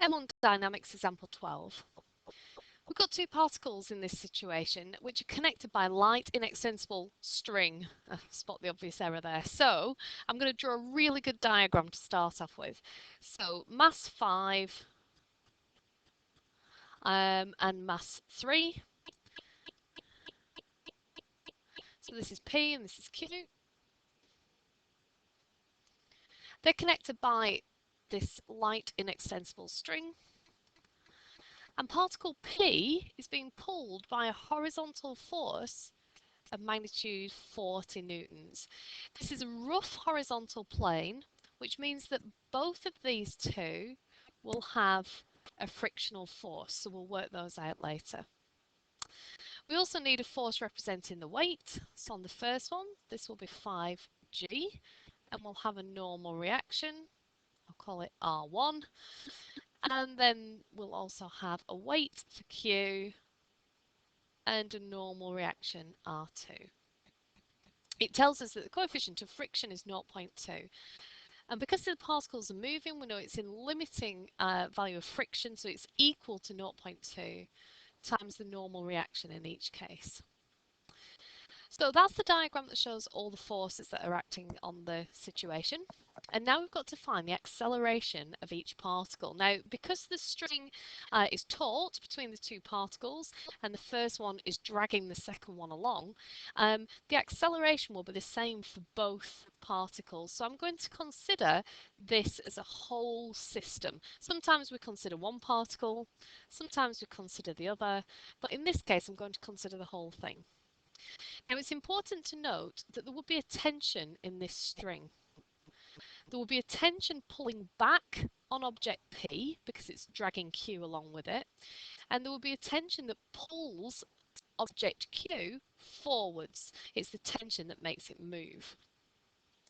M1 Dynamics example 12. We've got two particles in this situation which are connected by light inextensible string. Spot the obvious error there. So I'm going to draw a really good diagram to start off with. So mass 5 and mass 3. So this is P and this is Q. They're connected by this light inextensible string. And particle P is being pulled by a horizontal force of magnitude 40 newtons. This is a rough horizontal plane, which means that both of these two will have a frictional force, so we'll work those out later. We also need a force representing the weight. So on the first one, this will be 5G, and we'll have a normal reaction. I'll call it R1. And then we'll also have a weight for Q and a normal reaction R2. It tells us that the coefficient of friction is 0.2. And because the particles are moving, we know it's in limiting value of friction, so it's equal to 0.2 times the normal reaction in each case. So that's the diagram that shows all the forces that are acting on the situation. And now we've got to find the acceleration of each particle. Now, because the string is taut between the two particles, and the first one is dragging the second one along, the acceleration will be the same for both particles. So I'm going to consider this as a whole system. Sometimes we consider one particle, sometimes we consider the other, but in this case I'm going to consider the whole thing. Now it's important to note that there will be a tension in this string. There will be a tension pulling back on object P because it's dragging Q along with it, and there will be a tension that pulls object Q forwards. It's the tension that makes it move.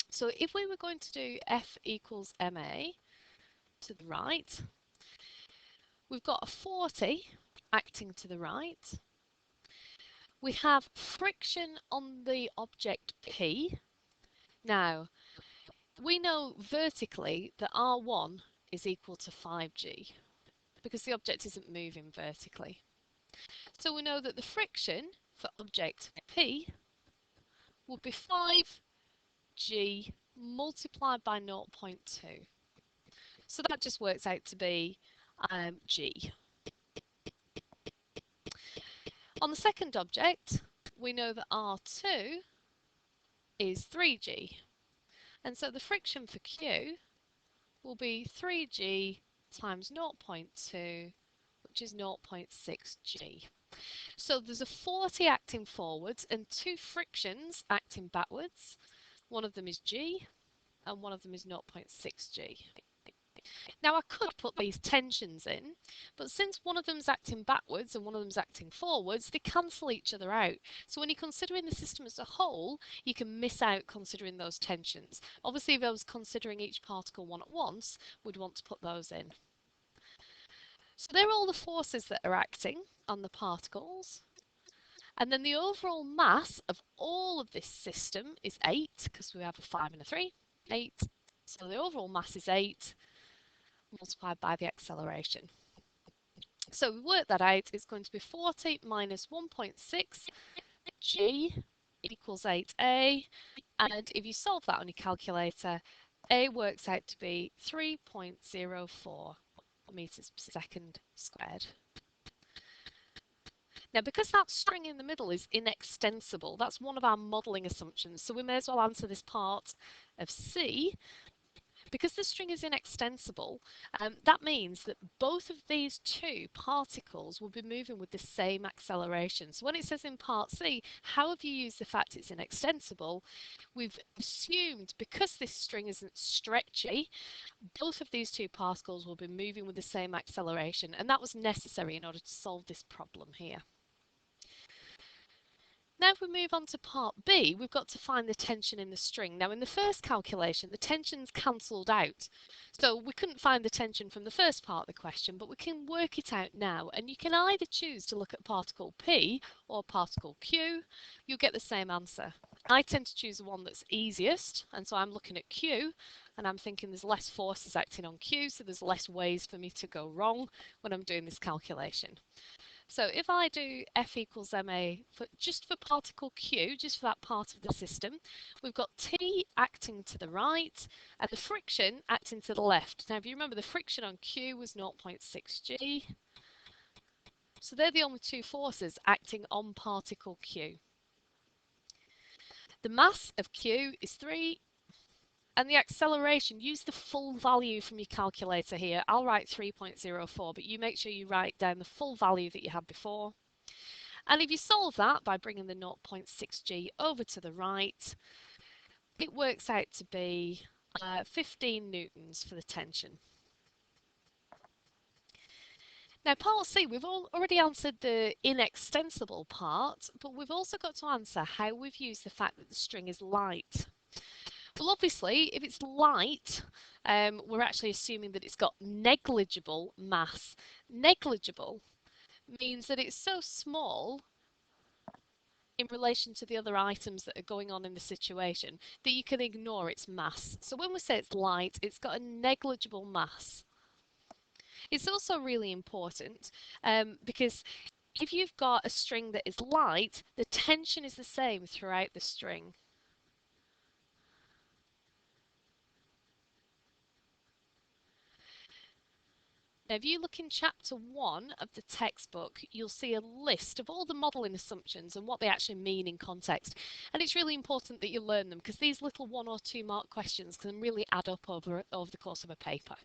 So if we were going to do F equals ma to the right, we've got a 40 acting to the right. We have friction on the object P. Now, we know vertically that R1 is equal to 5G because the object isn't moving vertically. So we know that the friction for object P will be 5G multiplied by 0.2. So that just works out to be G. On the second object, we know that R2 is 3G. And so the friction for Q will be 3G times 0.2, which is 0.6G. So there's a 40 acting forwards and two frictions acting backwards. One of them is G and one of them is 0.6G. Now I could put these tensions in, but since one of them's acting backwards and one of them's acting forwards, they cancel each other out. So when you're considering the system as a whole, you can miss out considering those tensions. Obviously, if I was considering each particle one at once, we'd want to put those in. So they're all the forces that are acting on the particles. And then the overall mass of all of this system is 8, because we have a 5 and a 3, 8. So the overall mass is 8. Multiplied by the acceleration. So we work that out, it's going to be 40 minus 1.6 G equals 8A, and if you solve that on your calculator, A works out to be 3.04 meters per second squared. Now, because that string in the middle is inextensible, that's one of our modelling assumptions, so we may as well answer this part of C. Because the string is inextensible, that means that both of these two particles will be moving with the same acceleration. So when it says in part C, how have you used the fact it's inextensible? We've assumed because this string isn't stretchy, both of these two particles will be moving with the same acceleration, and that was necessary in order to solve this problem here. Now if we move on to part B, we've got to find the tension in the string. Now in the first calculation, the tension's cancelled out. So we couldn't find the tension from the first part of the question, but we can work it out now. And you can either choose to look at particle P or particle Q. You'll get the same answer. I tend to choose the one that's easiest, and so I'm looking at Q and I'm thinking there's less forces acting on Q, so there's less ways for me to go wrong when I'm doing this calculation. So if I do F equals ma just for particle Q, just for that part of the system, we've got T acting to the right and the friction acting to the left. Now if you remember, the friction on Q was 0.6 G, so they're the only two forces acting on particle Q. The mass of Q is 3, and the acceleration, use the full value from your calculator here. I'll write 3.04, but you make sure you write down the full value that you had before. And if you solve that by bringing the 0.6 G over to the right, it works out to be 15 newtons for the tension. Now, part C, we've already answered the inextensible part, but we've also got to answer how we've used the fact that the string is light. Well, obviously, if it's light, we're actually assuming that it's got negligible mass. Negligible means that it's so small in relation to the other items that are going on in the situation that you can ignore its mass. So when we say it's light, it's got a negligible mass. It's also really important because if you've got a string that is light, the tension is the same throughout the string. Now, if you look in chapter 1 of the textbook, you'll see a list of all the modelling assumptions and what they actually mean in context. And it's really important that you learn them because these little 1 or 2 mark questions can really add up over the course of a paper.